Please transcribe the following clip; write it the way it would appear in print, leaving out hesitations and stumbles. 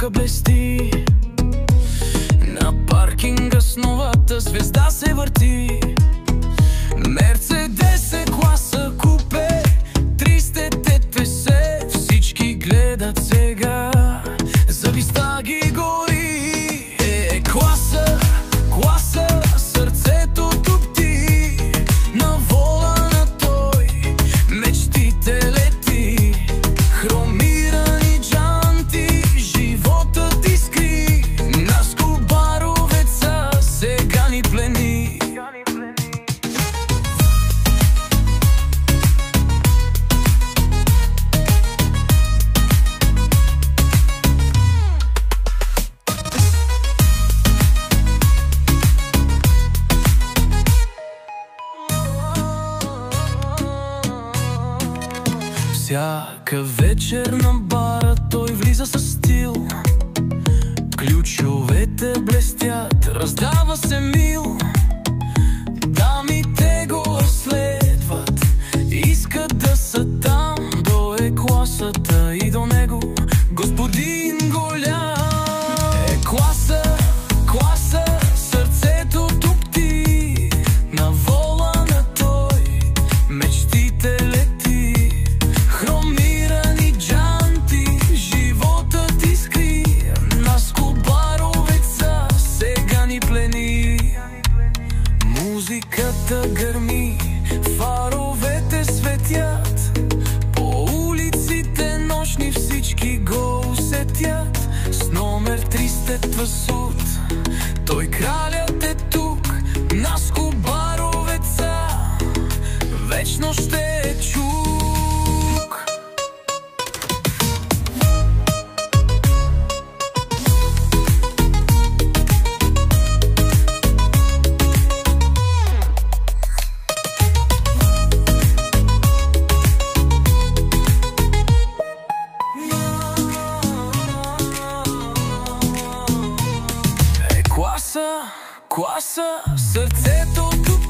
тука блести. На паркинга с новата звезда се върти. Мерцедес е класа купе, 300 ТТС, всички гледат сега. Завистта ги гори. Класа, класа, сърцето тупти. На волана той мечтите лети. Хромирани джанти, животът искри. На скубаровеца сега ни плени. Всяка вечер на бара той влиза със стил. Ключовете блестят, раздава се мил. Дамите го следват, искат да са там. До класата и до него господин голям. Класа, класа, сърцето тупти. На волана той мечтите лети. Хромирани джанти, животът искри. На скубаровеца сега ни плени. Музиката гърми, фаровете светят. По улиците нощни всички го усетят. С номер 300 твасут, той кралят е тук. На скубаровеца вечно ще е чук. Класа, класа, сърцето тук